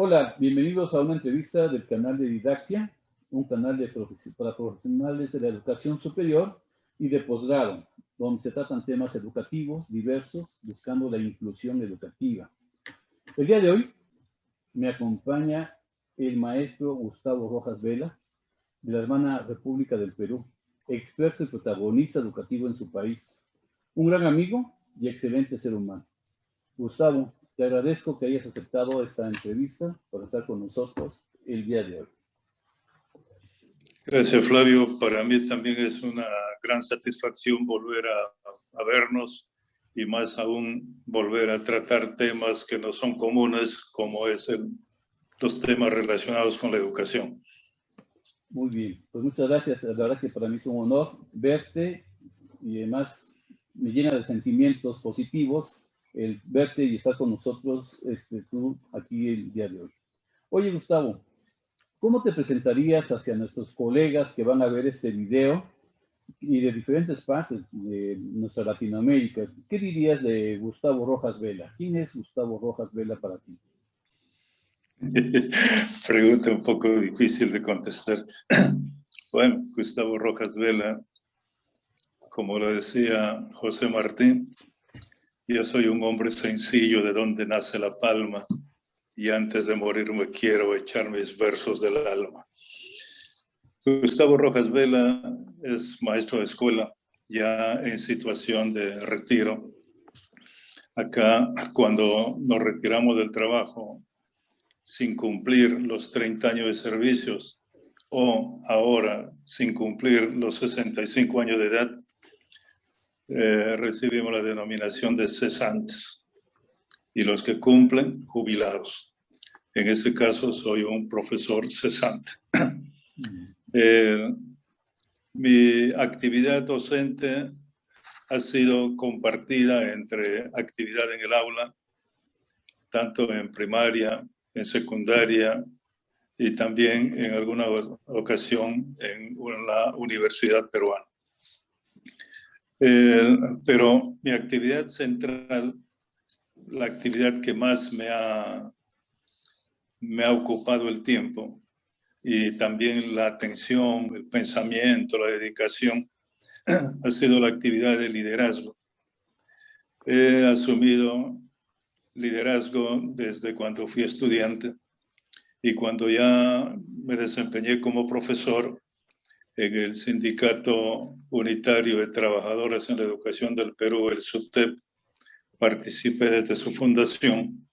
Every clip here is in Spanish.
Hola, bienvenidos a una entrevista del canal de Didaxia, un canal para profesionales de la educación superior y de posgrado, donde se tratan temas educativos diversos, buscando la inclusión educativa. El día de hoy me acompaña el maestro Gustavo Rojas Vela, de la hermana República del Perú, experto y protagonista educativo en su país, un gran amigo y excelente ser humano. Gustavo, te agradezco que hayas aceptado esta entrevista para estar con nosotros el día de hoy. Gracias, Flavio. Para mí también es una gran satisfacción volver a vernos y más aún volver a tratar temas que no son comunes, como es los temas relacionados con la educación. Muy bien, pues muchas gracias. La verdad que para mí es un honor verte y además me llena de sentimientos positivos el verte y estar con nosotros tú aquí el día de hoy. Oye, Gustavo, ¿cómo te presentarías hacia nuestros colegas que van a ver este video y de diferentes partes de nuestra Latinoamérica? ¿Qué dirías de Gustavo Rojas Vela? ¿Quién es Gustavo Rojas Vela para ti? Pregunta un poco difícil de contestar. Bueno, Gustavo Rojas Vela, como lo decía José Martín, yo soy un hombre sencillo de donde nace la palma y antes de morirme quiero echar mis versos del alma. Gustavo Rojas Vela es maestro de escuela, ya en situación de retiro. Acá, cuando nos retiramos del trabajo, sin cumplir los 30 años de servicios, o ahora, sin cumplir los 65 años de edad, recibimos la denominación de cesantes. Y los que cumplen, jubilados. En este caso, soy un profesor cesante. Mi actividad docente ha sido compartida entre actividad en el aula, tanto en primaria, en secundaria y también en alguna ocasión en la Universidad Peruana. Pero mi actividad central, la actividad que más me ha ocupado el tiempo y también la atención, el pensamiento, la dedicación, ha sido la actividad de liderazgo. He asumido liderazgo desde cuando fui estudiante y cuando ya me desempeñé como profesor en el Sindicato Unitario de Trabajadores en la Educación del Perú, el SUTEP, participé desde su fundación,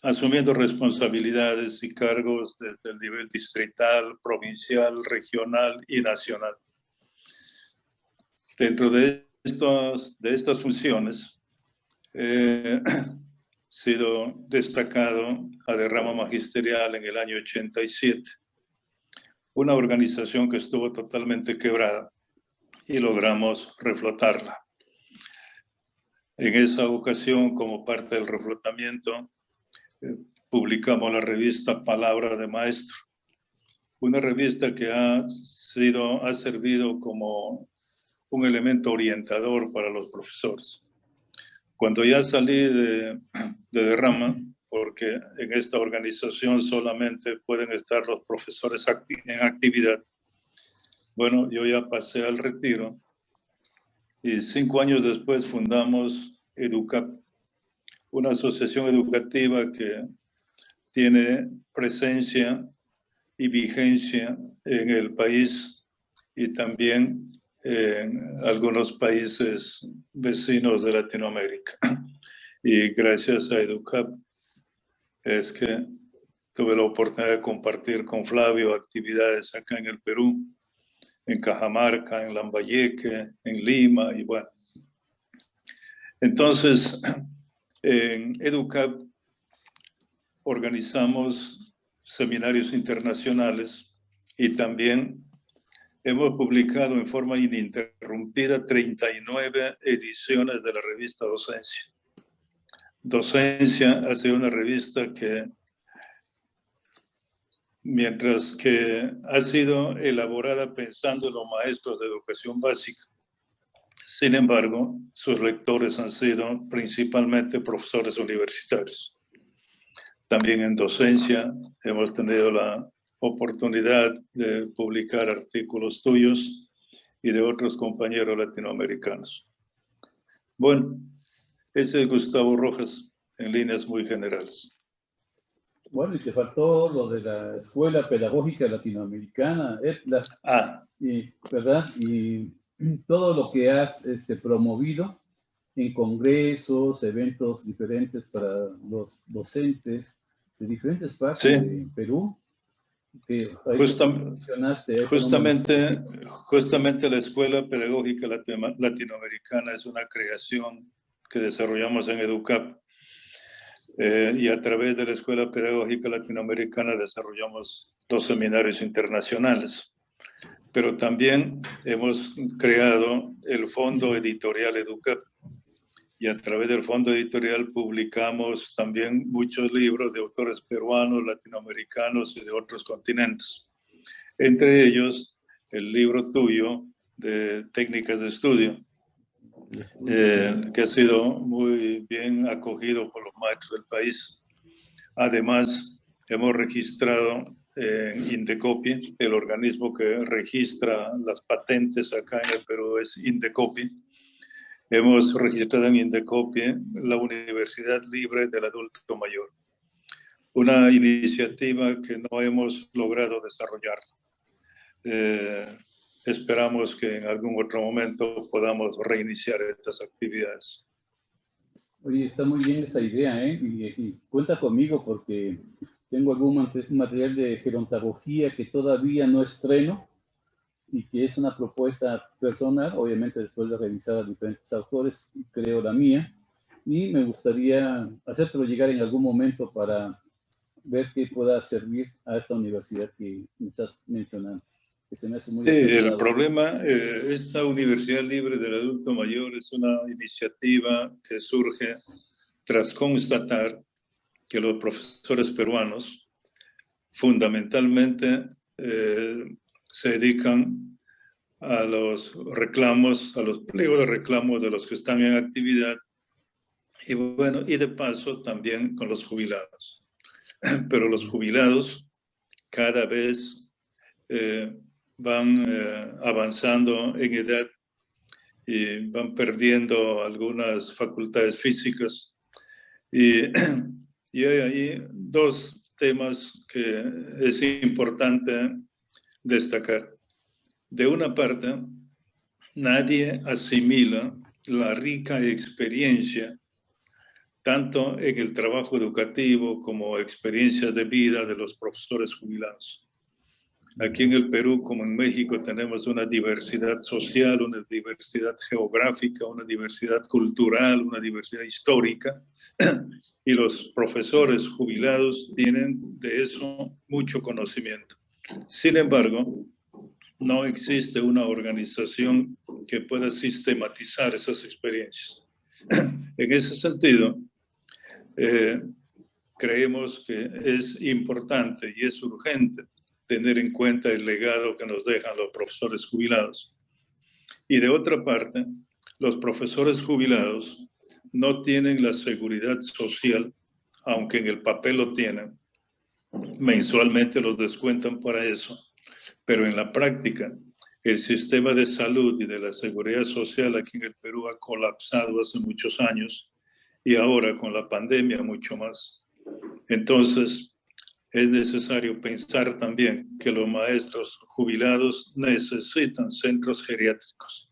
asumiendo responsabilidades y cargos desde el nivel distrital, provincial, regional y nacional. Dentro de estas funciones, he sido destacado a de rama magisterial en el año 87, una organización que estuvo totalmente quebrada y logramos reflotarla. En esa ocasión, como parte del reflotamiento, publicamos la revista Palabra de Maestro, una revista que ha servido como un elemento orientador para los profesores. Cuando ya salí de rama, porque en esta organización solamente pueden estar los profesores en actividad, bueno, yo ya pasé al retiro y 5 años después fundamos EDUCAP, una asociación educativa que tiene presencia y vigencia en el país y también en algunos países vecinos de Latinoamérica. Y gracias a EDUCAP es que tuve la oportunidad de compartir con Flavio actividades acá en el Perú, en Cajamarca, en Lambayeque, en Lima y bueno. Entonces, en EDUCAP organizamos seminarios internacionales y también hemos publicado en forma ininterrumpida 39 ediciones de la revista Docencia. Docencia ha sido una revista que, mientras que ha sido elaborada pensando en los maestros de educación básica, sin embargo, sus lectores han sido principalmente profesores universitarios. También en docencia hemos tenido la oportunidad de publicar artículos tuyos y de otros compañeros latinoamericanos. Bueno, ese es Gustavo Rojas en líneas muy generales. Bueno, y te faltó lo de la Escuela Pedagógica Latinoamericana, EPLA, ¿verdad? Y todo lo que has promovido en congresos, eventos diferentes para los docentes de diferentes partes de Perú. Que justamente la Escuela Pedagógica Latinoamericana es una creación que desarrollamos en EDUCAP. Y a través de la Escuela Pedagógica Latinoamericana desarrollamos 2 seminarios internacionales. Pero también hemos creado el Fondo Editorial EDUCAP. Y a través del Fondo Editorial publicamos también muchos libros de autores peruanos, latinoamericanos y de otros continentes. Entre ellos, el libro tuyo de técnicas de estudio, que ha sido muy bien acogido por los maestros del país. Además, hemos registrado en Indecopi, el organismo que registra las patentes acá en el Perú es Indecopi. Hemos registrado en Indecopi la Universidad Libre del Adulto Mayor, una iniciativa que no hemos logrado desarrollar. Esperamos que en algún otro momento podamos reiniciar estas actividades. Oye, está muy bien esa idea, ¿eh? Y cuenta conmigo porque tengo algún material de gerontología que todavía no estreno y que es una propuesta personal, obviamente después de revisar a diferentes autores, creo la mía, y me gustaría hacértelo llegar en algún momento para ver qué pueda servir a esta universidad que me estás mencionando. Que se me hace muy el problema, esta Universidad Libre del Adulto Mayor es una iniciativa que surge tras constatar que los profesores peruanos fundamentalmente se dedican a los reclamos, a los pliegos de reclamos de los que están en actividad y bueno, y de paso también con los jubilados. Pero los jubilados cada vez van avanzando en edad y van perdiendo algunas facultades físicas. Y hay ahí 2 temas que es importante destacar. De una parte, nadie asimila la rica experiencia, tanto en el trabajo educativo como experiencias de vida de los profesores jubilados. Aquí en el Perú, como en México, tenemos una diversidad social, una diversidad geográfica, una diversidad cultural, una diversidad histórica, y los profesores jubilados tienen de eso mucho conocimiento. Sin embargo, no existe una organización que pueda sistematizar esas experiencias. En ese sentido, creemos que es importante y es urgente tener en cuenta el legado que nos dejan los profesores jubilados. Y de otra parte, los profesores jubilados no tienen la seguridad social, aunque en el papel lo tienen. Mensualmente los descuentan para eso, pero en la práctica, el sistema de salud y de la seguridad social aquí en el Perú ha colapsado hace muchos años y ahora con la pandemia mucho más. Entonces, es necesario pensar también que los maestros jubilados necesitan centros geriátricos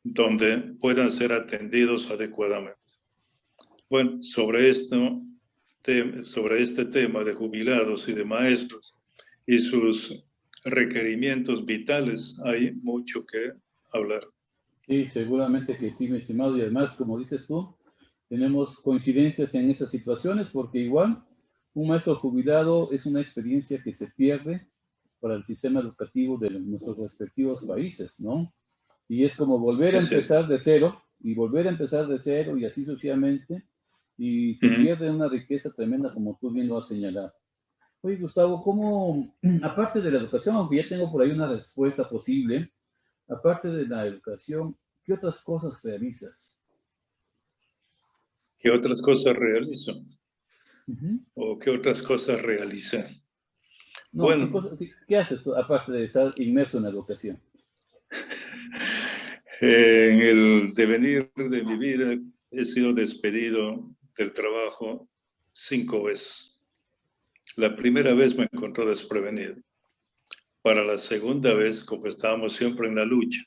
donde puedan ser atendidos adecuadamente. Bueno, sobre este tema de jubilados y de maestros y sus requerimientos vitales, hay mucho que hablar. Sí, seguramente que sí, mi estimado, y además, como dices tú, tenemos coincidencias en esas situaciones porque igual un maestro jubilado es una experiencia que se pierde para el sistema educativo de nuestros respectivos países, ¿no? Y es como volver a empezar de cero, y volver a empezar de cero, y así sucesivamente, y se pierde una riqueza tremenda, como tú bien lo has señalado. Oye, Gustavo, ¿cómo, aparte de la educación, aunque ya tengo por ahí una respuesta posible, aparte de la educación, qué otras cosas realizas? ¿Qué otras cosas realizo? ¿O qué otras cosas realicé? No, Bueno, ¿qué haces aparte de estar inmerso en la educación? en el devenir de mi vida he sido despedido del trabajo 5 veces. La primera vez me encontró desprevenido. Para la segunda vez, como estábamos siempre en la lucha,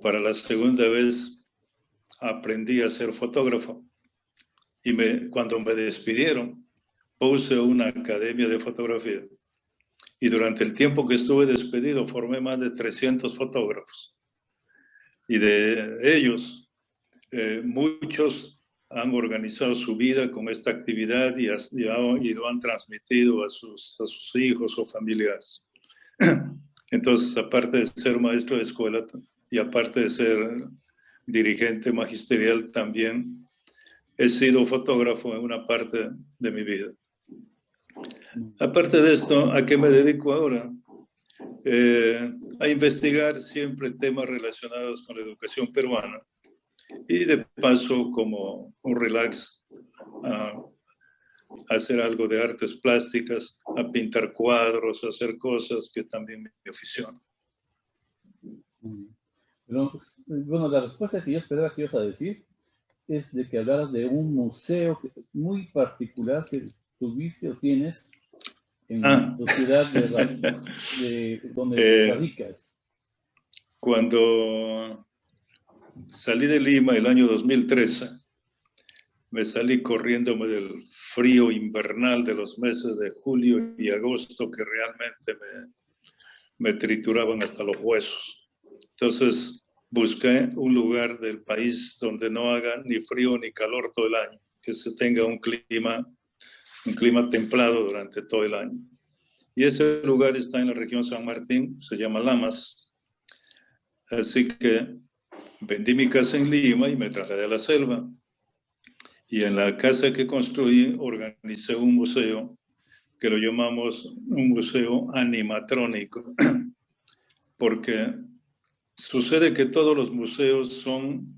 para la segunda vez aprendí a ser fotógrafo. Y cuando me despidieron, puse una academia de fotografía. Y durante el tiempo que estuve despedido, formé más de 300 fotógrafos. Y de ellos, muchos han organizado su vida con esta actividad y lo han transmitido a sus hijos o familiares. Entonces, aparte de ser maestro de escuela y aparte de ser dirigente magisterial, también he sido fotógrafo en una parte de mi vida. Aparte de esto, ¿a qué me dedico ahora? A investigar siempre temas relacionados con la educación peruana y de paso como un relax a hacer algo de artes plásticas, a pintar cuadros, a hacer cosas que también me aficionan. Pero, bueno, la respuesta que yo esperaba que ibas a decir es de que hablaras de un museo muy particular que tuviste o tienes en tu ciudad de donde radicas. Cuando salí de Lima el año 2013, me salí corriéndome del frío invernal de los meses de julio y agosto que realmente me trituraban hasta los huesos. Entonces busqué un lugar del país donde no haga ni frío ni calor todo el año, que se tenga un clima templado durante todo el año. Y ese lugar está en la región San Martín, se llama Lamas. Así que vendí mi casa en Lima y me trasladé a la selva. Y en la casa que construí organicé un museo que lo llamamos un museo animatrónico, porque sucede que todos los museos son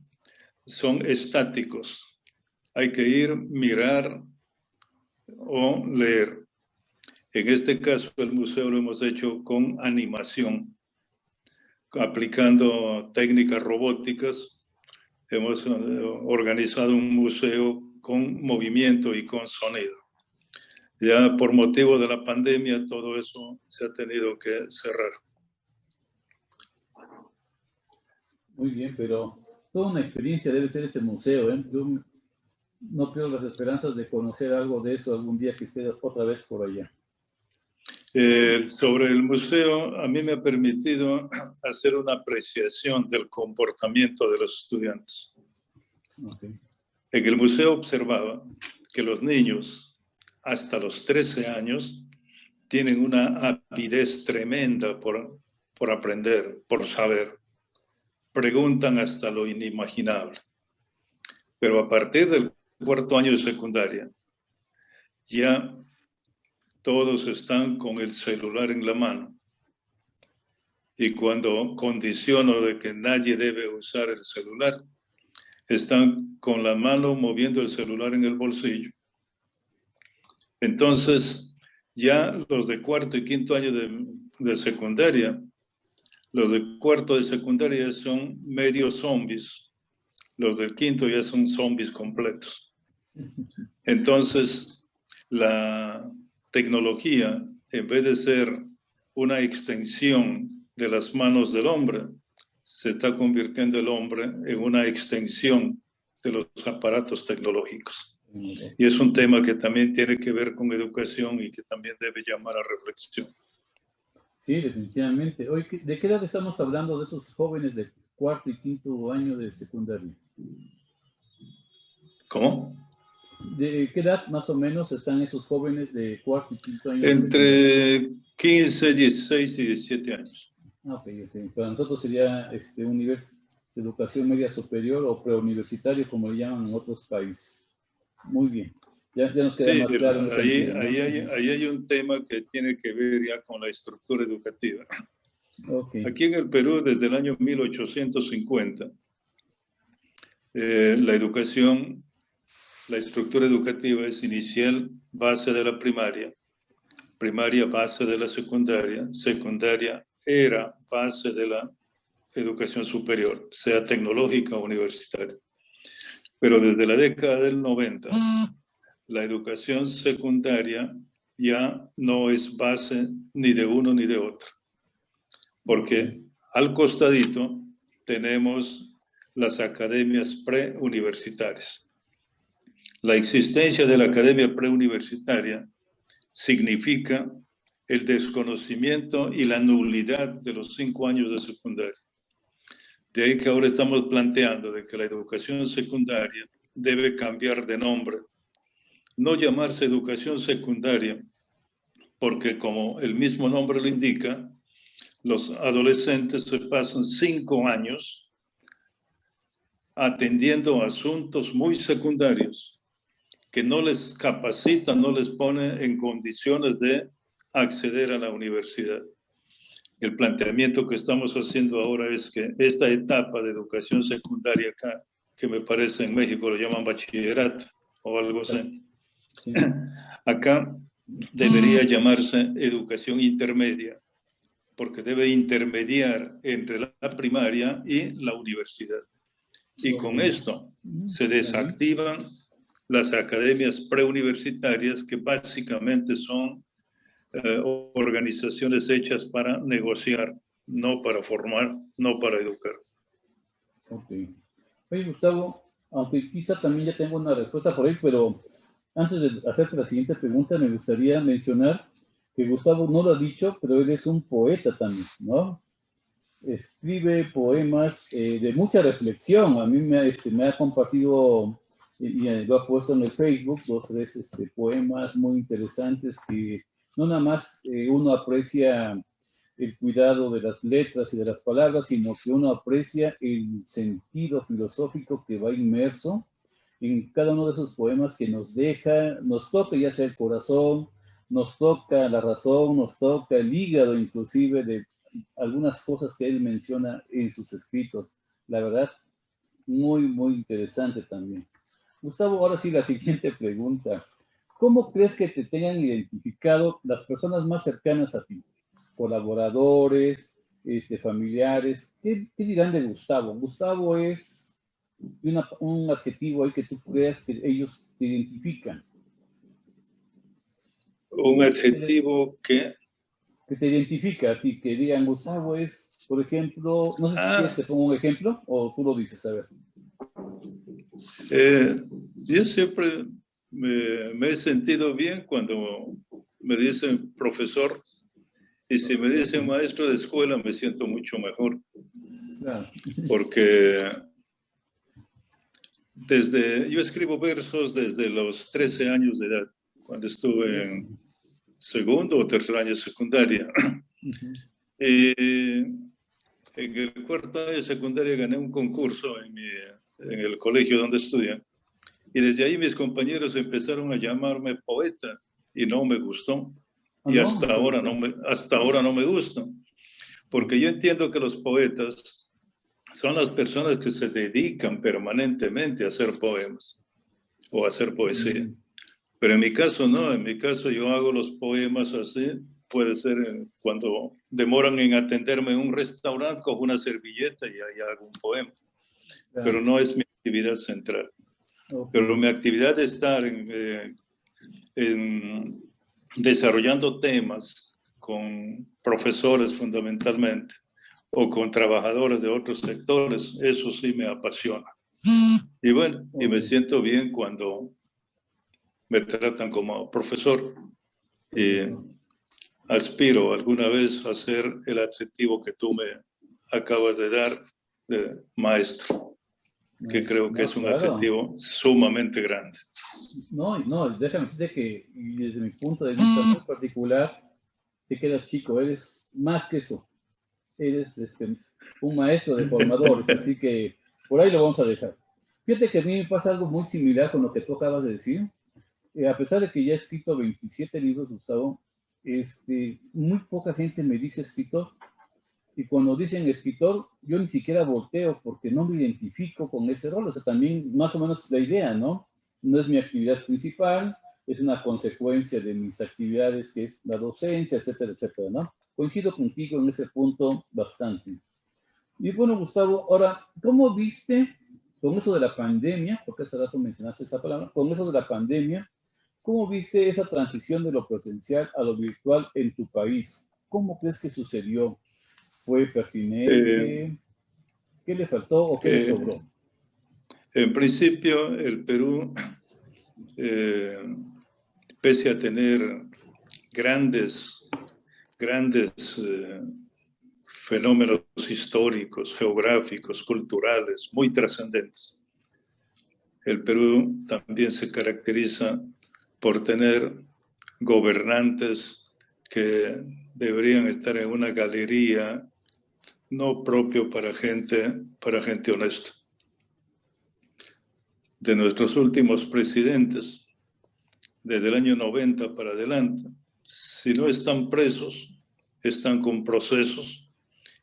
estáticos. Hay que ir, mirar o leer. En este caso, el museo lo hemos hecho con animación, aplicando técnicas robóticas. Hemos organizado un museo con movimiento y con sonido. Ya por motivo de la pandemia, todo eso se ha tenido que cerrar. Muy bien, pero toda una experiencia debe ser ese museo, ¿eh? Yo no pierdo las esperanzas de conocer algo de eso algún día que esté otra vez por allá. Sobre el museo, a mí me ha permitido hacer una apreciación del comportamiento de los estudiantes. Okay. En el museo observaba que los niños hasta los 13 años tienen una avidez tremenda por aprender, por saber. Preguntan hasta lo inimaginable. Pero a partir del 4º año de secundaria, ya todos están con el celular en la mano. Y cuando condiciono de que nadie debe usar el celular, están con la mano moviendo el celular en el bolsillo. Entonces, ya los de 4º y 5º año de secundaria, los de 4º de secundaria son medio zombies. Los del 5º ya son zombies completos. Entonces, la tecnología, en vez de ser una extensión de las manos del hombre, se está convirtiendo el hombre en una extensión de los aparatos tecnológicos. Y es un tema que también tiene que ver con educación y que también debe llamar a reflexión. Sí, definitivamente. Hoy, ¿de qué edad estamos hablando de esos jóvenes de 4º y 5º año de secundaria? ¿Cómo? ¿De qué edad más o menos están esos jóvenes de 4º y 5º año? Entre 15, 16 y 17 años. Ok. Para nosotros sería un nivel de educación media superior o preuniversitario, como le llaman en otros países. Muy bien. Ya nos queda más claro. Ahí hay un tema que tiene que ver ya con la estructura educativa. Okay. Aquí en el Perú, desde el año 1850, la educación la estructura educativa es inicial, base de la primaria, primaria, base de la secundaria, secundaria era base de la educación superior, sea tecnológica o universitaria. Pero desde la década del 90, la educación secundaria ya no es base ni de uno ni de otro, porque al costadito tenemos las academias preuniversitarias. La existencia de la academia preuniversitaria significa el desconocimiento y la nulidad de los 5 años de secundaria. De ahí que ahora estamos planteando de que la educación secundaria debe cambiar de nombre. No llamarse educación secundaria, porque como el mismo nombre lo indica, los adolescentes se pasan 5 años atendiendo asuntos muy secundarios que no les capacita, no les pone en condiciones de acceder a la universidad. El planteamiento que estamos haciendo ahora es que esta etapa de educación secundaria acá, que me parece en México lo llaman bachillerato o algo así, sí. Acá debería llamarse educación intermedia, porque debe intermediar entre la primaria y la universidad. Y con esto se desactivan las academias preuniversitarias, que básicamente son organizaciones hechas para negociar, no para formar, no para educar. Ok. Oye, Gustavo, aunque quizá también ya tengo una respuesta por ahí, pero antes de hacerte la siguiente pregunta, me gustaría mencionar que Gustavo no lo ha dicho, pero él es un poeta también, ¿no? Escribe poemas de mucha reflexión. A mí me ha compartido y lo ha puesto en el Facebook 2 o 3 poemas muy interesantes que no nada más uno aprecia el cuidado de las letras y de las palabras, sino que uno aprecia el sentido filosófico que va inmerso en cada uno de esos poemas que nos deja, nos toca ya sea el corazón, nos toca la razón, nos toca el hígado inclusive de algunas cosas que él menciona en sus escritos. La verdad, muy, muy interesante también. Gustavo, ahora sí la siguiente pregunta. ¿Cómo crees que te tengan identificado las personas más cercanas a ti? Colaboradores, familiares. ¿Qué dirán de Gustavo? Gustavo es un adjetivo ahí que tú creas que ellos te identifican. Un adjetivo que te identifica a ti, que digan Gustavo es, por ejemplo, no sé si quieres te pongo un ejemplo o tú lo dices, a ver. Yo siempre me he sentido bien cuando me dicen profesor, y si me dicen maestro de escuela me siento mucho mejor. Claro. Porque yo escribo versos desde los 13 años de edad, cuando estuve en segundo o tercer año de secundaria. Y en el cuarto año de secundaria gané un concurso en el colegio donde estudié. Y desde ahí mis compañeros empezaron a llamarme poeta y no me gustó. Y hasta ahora no me gusta. Porque yo entiendo que los poetas son las personas que se dedican permanentemente a hacer poemas o a hacer poesía. Pero en mi caso no, en mi caso yo hago los poemas así, puede ser cuando demoran en atenderme en un restaurante, cojo una servilleta y ahí hago un poema. Claro. Pero no es mi actividad central. Okay. Pero mi actividad es estar en desarrollando temas con profesores fundamentalmente o con trabajadores de otros sectores, eso sí me apasiona. Y bueno, y me siento bien cuando me tratan como profesor y aspiro alguna vez a ser el adjetivo que tú me acabas de dar, de maestro, que creo que es un adjetivo sumamente grande. No, déjame decirte que desde mi punto de vista muy particular, te quedas chico, eres más que eso. Eres un maestro de formadores, así que por ahí lo vamos a dejar. Fíjate que a mí me pasa algo muy similar con lo que tú acabas de decir. A pesar de que ya he escrito 27 libros, Gustavo, muy poca gente me dice escritor. Y cuando dicen escritor, yo ni siquiera volteo porque no me identifico con ese rol. O sea, también más o menos la idea, ¿no? no es mi actividad principal, es una consecuencia de mis actividades que es la docencia, etcétera, etcétera, ¿no? Coincido contigo en ese punto bastante. Y bueno, Gustavo, ahora, ¿cómo viste con eso de la pandemia, porque hace rato mencionaste esa palabra, con eso de la pandemia, cómo viste esa transición de lo presencial a lo virtual en tu país? ¿Cómo crees que sucedió? ¿Fue Eh, pertinente? ¿Qué le faltó o qué le eh, sobró? en principio, el Perú, eh, pese a tener grandes fenómenos históricos, geográficos, culturales, muy trascendentes, el Perú también se caracteriza por tener gobernantes que deberían estar en una galería no propio para gente honesta. De nuestros últimos presidentes, desde el año 90 para adelante, si no están presos, están con procesos,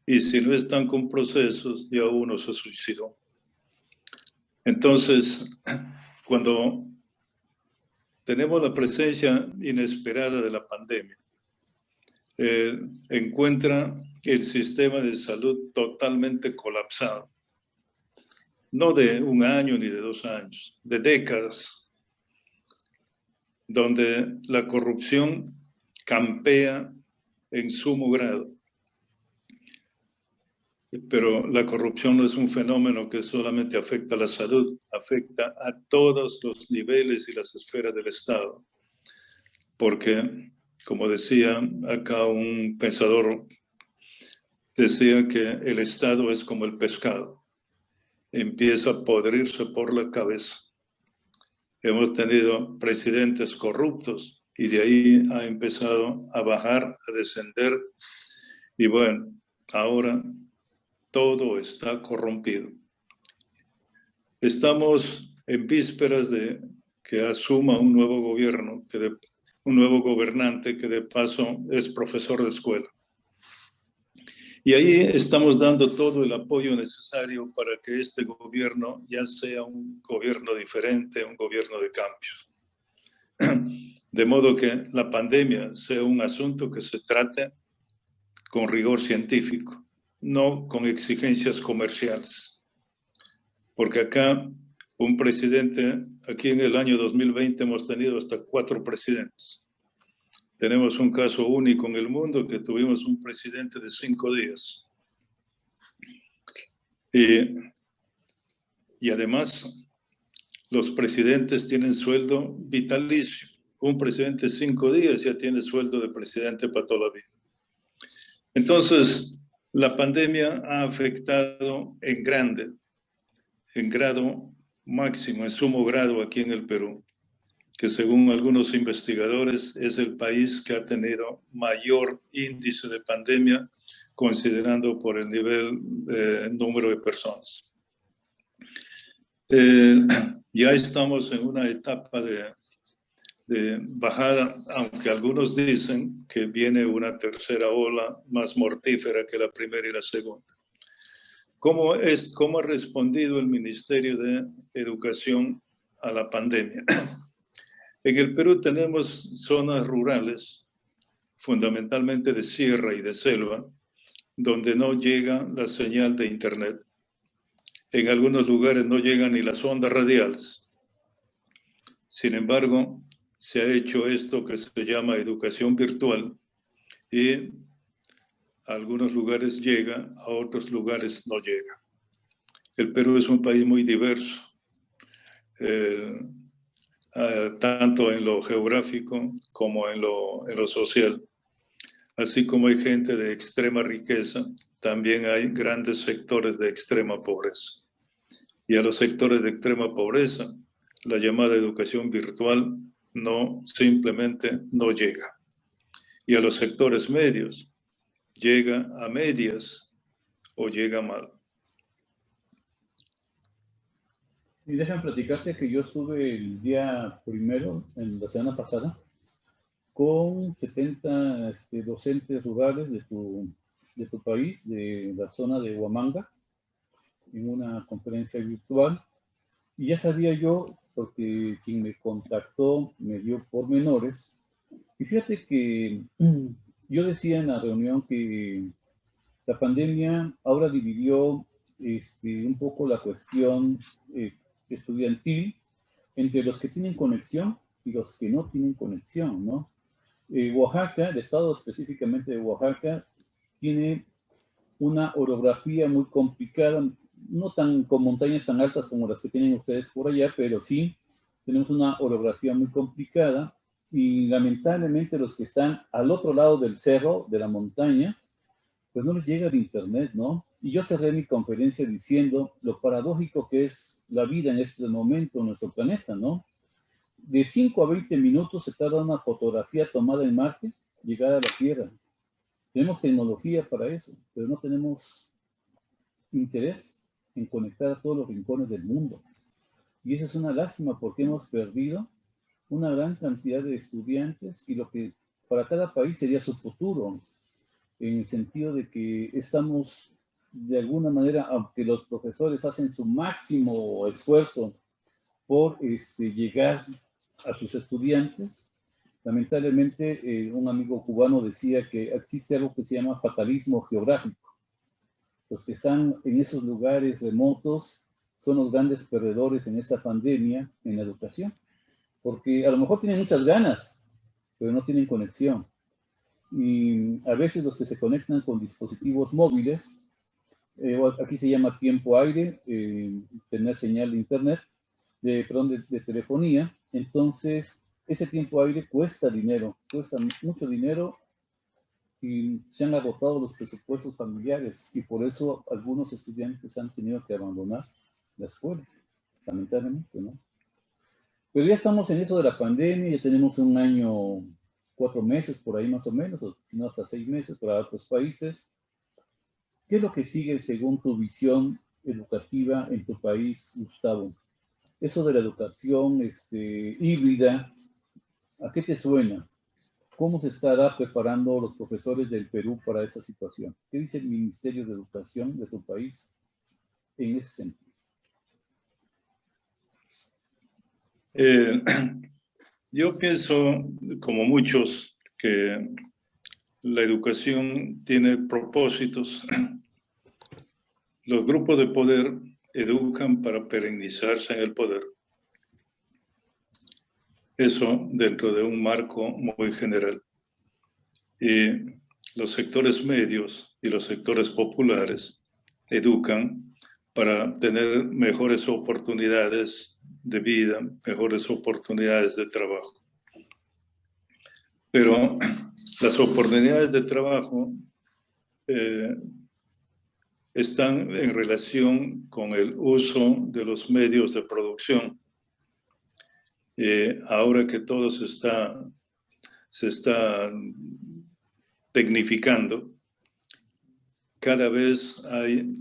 y si no están con procesos, ya uno se suicidó. Entonces, cuando tenemos la presencia inesperada de la pandemia, encuentra el sistema de salud totalmente colapsado. No de un año ni de 2 años, de décadas, donde la corrupción campea en sumo grado. Pero la corrupción no es un fenómeno que solamente afecta a la salud, afecta a todos los niveles y las esferas del Estado. Porque, como decía acá un pensador, decía que el Estado es como el pescado, empieza a podrirse por la cabeza. Hemos tenido presidentes corruptos y de ahí ha empezado a bajar, a descender, y bueno, ahora todo está corrompido. Estamos en vísperas de que asuma un nuevo gobierno, un nuevo gobernante que de paso es profesor de escuela. Y ahí estamos dando todo el apoyo necesario para que este gobierno ya sea un gobierno diferente, un gobierno de cambio. De modo que la pandemia sea un asunto que se trate con rigor científico, no con exigencias comerciales. Porque acá un presidente, aquí en el año 2020 hemos tenido hasta 4 presidentes. Tenemos un caso único en el mundo que tuvimos un presidente de 5 días. Y además, los presidentes tienen sueldo vitalicio. Un presidente de 5 días ya tiene sueldo de presidente para toda la vida. Entonces, la pandemia ha afectado en grande, en grado máximo, en sumo grado aquí en el Perú, que según algunos investigadores es el país que ha tenido mayor índice de pandemia, considerando por el número de personas. Ya estamos en una etapa de bajada, aunque algunos dicen que viene una tercera ola más mortífera que la primera y la segunda. ¿Cómo ha respondido el Ministerio de Educación a la pandemia? En el Perú tenemos zonas rurales, fundamentalmente de sierra y de selva, donde no llega la señal de Internet. En algunos lugares no llegan ni las ondas radiales. Sin embargo, se ha hecho esto que se llama educación virtual y a algunos lugares llega, a otros lugares no llega. El Perú es un país muy diverso, tanto en lo geográfico como en lo social. Así como hay gente de extrema riqueza, también hay grandes sectores de extrema pobreza. Y a los sectores de extrema pobreza, la llamada educación virtual simplemente no llega. Y a los sectores medios, llega a medias o llega mal. Y déjame platicarte que yo estuve el día primero, en la semana pasada, con 70 docentes rurales de tu país, de la zona de Huamanga, en una conferencia virtual. Y ya sabía yo porque quien me contactó me dio pormenores. Y fíjate que yo decía en la reunión que la pandemia ahora dividió un poco la cuestión estudiantil entre los que tienen conexión y los que no tienen conexión, ¿no? Oaxaca, el estado específicamente de Oaxaca, tiene una orografía muy complicada, no tan con montañas tan altas como las que tienen ustedes por allá, pero sí tenemos una orografía muy complicada y lamentablemente los que están al otro lado del cerro, de la montaña, pues no les llega el internet, ¿no? Y yo cerré mi conferencia diciendo lo paradójico que es la vida en este momento en nuestro planeta, ¿no? De 5 a 20 minutos se tarda una fotografía tomada en Marte llegar a la Tierra. Tenemos tecnología para eso, pero no tenemos interés en conectar a todos los rincones del mundo. Y eso es una lástima porque hemos perdido una gran cantidad de estudiantes y lo que para cada país sería su futuro, en el sentido de que estamos, de alguna manera, aunque los profesores hacen su máximo esfuerzo por llegar a sus estudiantes, lamentablemente un amigo cubano decía que existe algo que se llama fatalismo geográfico. Los que están en esos lugares remotos son los grandes perdedores en esta pandemia en la educación, porque a lo mejor tienen muchas ganas, pero no tienen conexión. Y a veces los que se conectan con dispositivos móviles, aquí se llama tiempo aire, tener señal de internet, de telefonía, entonces ese tiempo aire cuesta dinero, cuesta mucho dinero y se han agotado los presupuestos familiares y por eso algunos estudiantes han tenido que abandonar la escuela, lamentablemente, ¿no? Pero ya estamos en eso de la pandemia, ya tenemos un año, 4 meses por ahí más o menos, o si no hasta 6 meses para otros países. ¿Qué es lo que sigue según tu visión educativa en tu país, Gustavo? Eso de la educación híbrida, ¿a qué te suena? ¿Cómo se estará preparando los profesores del Perú para esa situación? ¿Qué dice el Ministerio de Educación de tu país en ese sentido? Yo pienso, como muchos, que la educación tiene propósitos. Los grupos de poder educan para perennizarse en el poder. Eso dentro de un marco muy general. Y los sectores medios y los sectores populares educan para tener mejores oportunidades de vida, mejores oportunidades de trabajo. Pero las oportunidades de trabajo están en relación con el uso de los medios de producción. Ahora que todo se está tecnificando, cada vez hay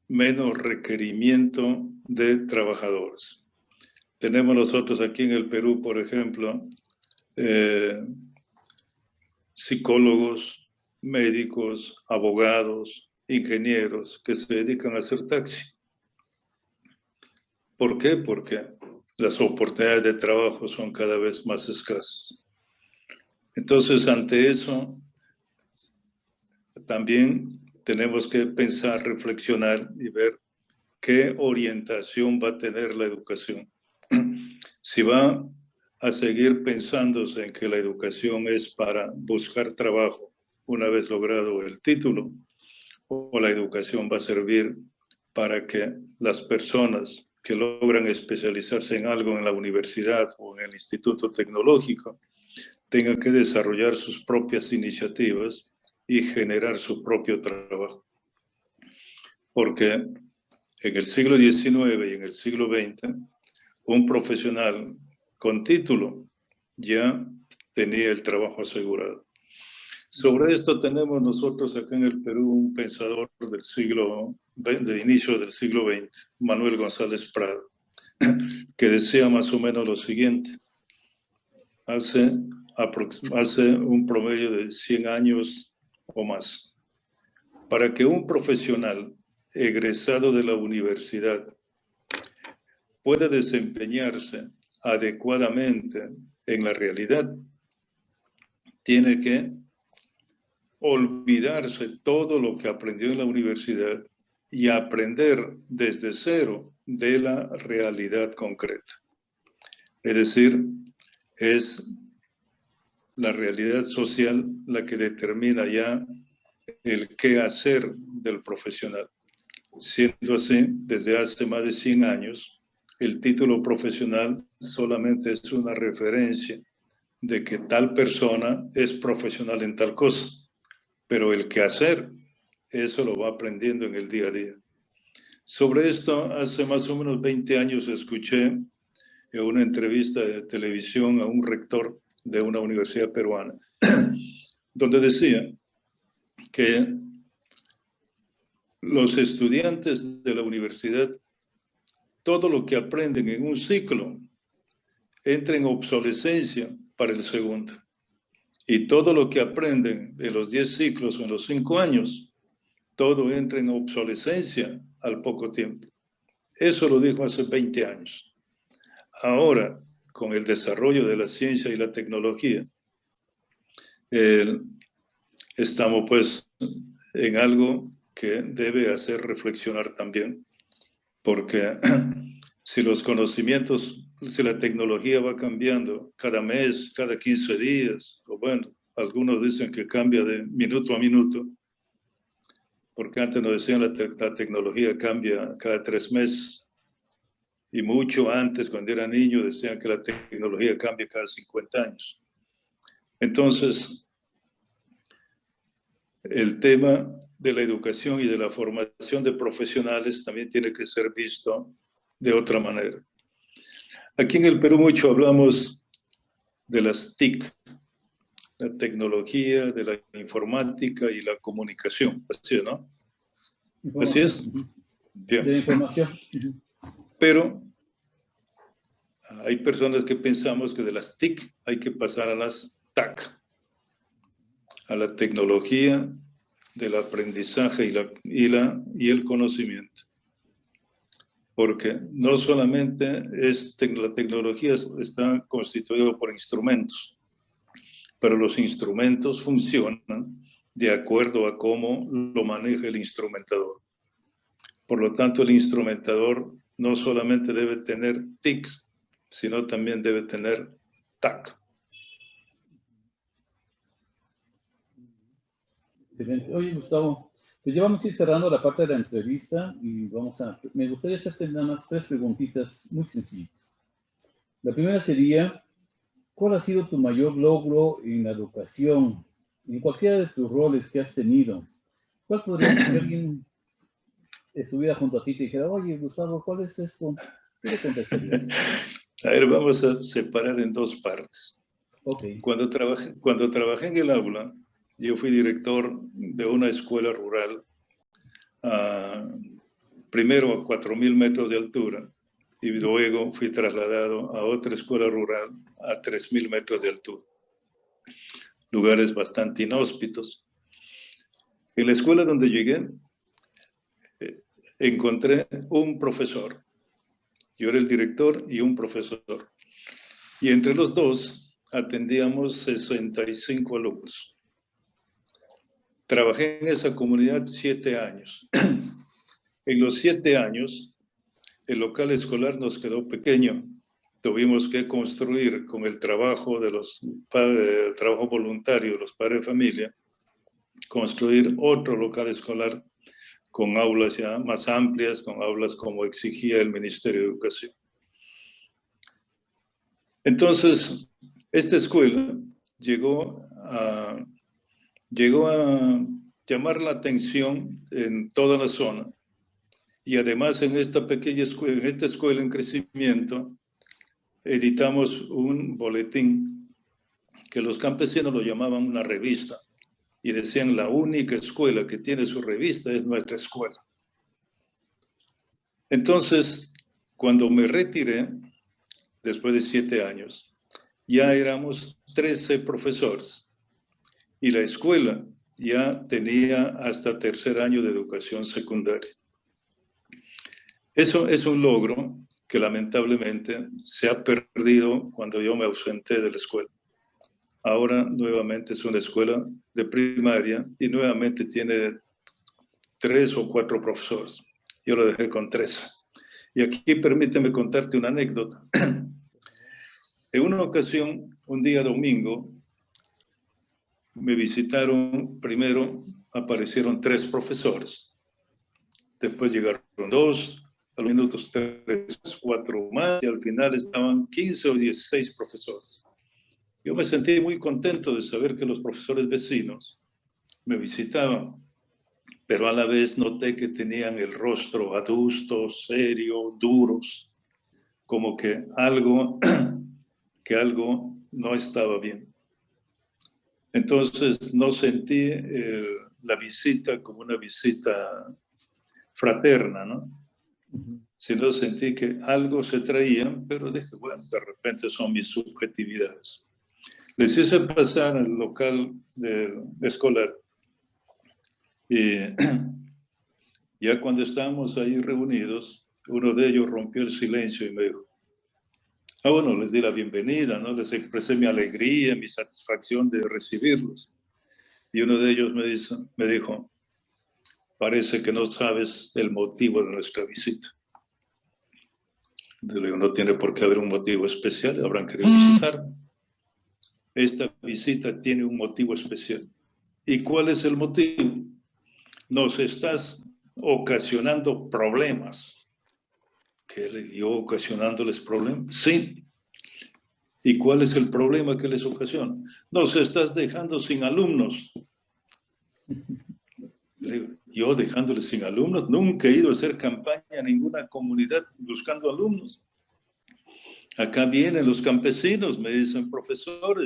menos requerimiento de trabajadores. Tenemos nosotros aquí en el Perú, por ejemplo, psicólogos, médicos, abogados, ingenieros que se dedican a hacer taxi. ¿Por qué? Porque las oportunidades de trabajo son cada vez más escasas. Entonces, ante eso, también tenemos que pensar, reflexionar y ver qué orientación va a tener la educación. Si va a seguir pensándose en que la educación es para buscar trabajo una vez logrado el título, o la educación va a servir para que las personas que logran especializarse en algo en la universidad o en el instituto tecnológico tengan que desarrollar sus propias iniciativas y generar su propio trabajo. Porque en el siglo XIX y en el siglo XX, un profesional con título ya tenía el trabajo asegurado. Sobre esto tenemos nosotros acá en el Perú un pensador del inicio del siglo XX, Manuel González Prado, que decía más o menos lo siguiente: hace un promedio de 100 años o más, para que un profesional egresado de la universidad pueda desempeñarse adecuadamente en la realidad, tiene que olvidarse todo lo que aprendió en la universidad y aprender desde cero de la realidad concreta. Es decir, es la realidad social la que determina ya el qué hacer del profesional. Siendo así, desde hace más de 100 años, el título profesional solamente es una referencia de que tal persona es profesional en tal cosa, pero el qué hacer, eso lo va aprendiendo en el día a día. Sobre esto, hace más o menos 20 años escuché en una entrevista de televisión a un rector de una universidad peruana, donde decía que los estudiantes de la universidad, todo lo que aprenden en un ciclo, entra en obsolescencia para el segundo. Y todo lo que aprenden en los 10 ciclos o en los 5 años, todo entra en obsolescencia al poco tiempo. Eso lo dijo hace 20 años. Ahora, con el desarrollo de la ciencia y la tecnología, estamos pues en algo que debe hacer reflexionar también, porque si los conocimientos, si la tecnología va cambiando cada mes, cada 15 días, o bueno, algunos dicen que cambia de minuto a minuto, porque antes nos decían la tecnología cambia cada 3 meses, y mucho antes, cuando era niño, decían que la tecnología cambia cada 50 años. Entonces, el tema de la educación y de la formación de profesionales también tiene que ser visto de otra manera. Aquí en el Perú mucho hablamos de las TIC, la tecnología, de la informática y la comunicación, así es, ¿no? Así es. Bien. De la información. Pero hay personas que pensamos que de las TIC hay que pasar a las TAC, a la tecnología del aprendizaje y el conocimiento. Porque no solamente la tecnología está constituida por instrumentos, pero los instrumentos funcionan de acuerdo a cómo lo maneja el instrumentador. Por lo tanto, el instrumentador no solamente debe tener TICs, sino también debe tener TAC. Excelente. Oye, Gustavo, pues ya vamos a ir cerrando la parte de la entrevista y me gustaría hacerte nada más 3 preguntitas muy sencillas. La primera sería, ¿cuál ha sido tu mayor logro en la educación, en cualquiera de tus roles que has tenido? ¿Cuál podría ser si alguien estuviera junto a ti y te dijera, oye, Gustavo, ¿cuál es esto? ¿Qué le contestarías? A ver, vamos a separar en 2 partes. Okay. Cuando trabajé en el aula, yo fui director de una escuela rural, primero a 4.000 metros de altura, y luego fui trasladado a otra escuela rural a 3.000 metros de altura. Lugares bastante inhóspitos. En la escuela donde llegué, encontré un profesor. Yo era el director y un profesor. Y entre los dos atendíamos 65 alumnos. Trabajé en esa comunidad 7 años. En los 7 años, el local escolar nos quedó pequeño. Tuvimos que construir con el trabajo de los padres, trabajo voluntario de los padres de familia, construir otro local escolar con aulas ya más amplias, con aulas como exigía el Ministerio de Educación. Entonces, esta escuela llegó a llamar la atención en toda la zona. Y además en esta pequeña escuela, en esta escuela en crecimiento, editamos un boletín que los campesinos lo llamaban una revista. Y decían, la única escuela que tiene su revista es nuestra escuela. Entonces, cuando me retiré, después de 7 años, ya éramos 13 profesores. Y la escuela ya tenía hasta 3er año de educación secundaria. Eso es un logro que lamentablemente se ha perdido cuando yo me ausenté de la escuela. Ahora nuevamente es una escuela de primaria y nuevamente tiene 3 o 4 profesores. Yo lo dejé con 3. Y aquí permíteme contarte una anécdota. En una ocasión, un día domingo, me visitaron, primero aparecieron 3 profesores, después llegaron 2, a los minutos 3, 4 más, y al final estaban 15 o 16 profesores. Yo me sentí muy contento de saber que los profesores vecinos me visitaban, pero a la vez noté que tenían el rostro adusto, serio, duros, como que algo no estaba bien. Entonces no sentí la visita como una visita fraterna, ¿no? Sino sentí que algo se traía, pero dije, bueno, de repente son mis subjetividades. Les hice pasar al local escolar y ya cuando estábamos ahí reunidos, uno de ellos rompió el silencio y me dijo, bueno, les di la bienvenida, ¿no? Les expresé mi alegría, mi satisfacción de recibirlos. Y uno de ellos me dijo, parece que no sabes el motivo de nuestra visita. Le digo, no tiene por qué haber un motivo especial, habrán querido visitarme. Esta visita tiene un motivo especial. ¿Y cuál es el motivo? Nos estás ocasionando problemas. ¿Qué? ¿Yo ocasionándoles problemas? Sí. ¿Y cuál es el problema que les ocasiona? Nos estás dejando sin alumnos. Le digo, yo dejándoles sin alumnos, nunca he ido a hacer campaña a ninguna comunidad buscando alumnos. Acá vienen los campesinos, me dicen, profesor,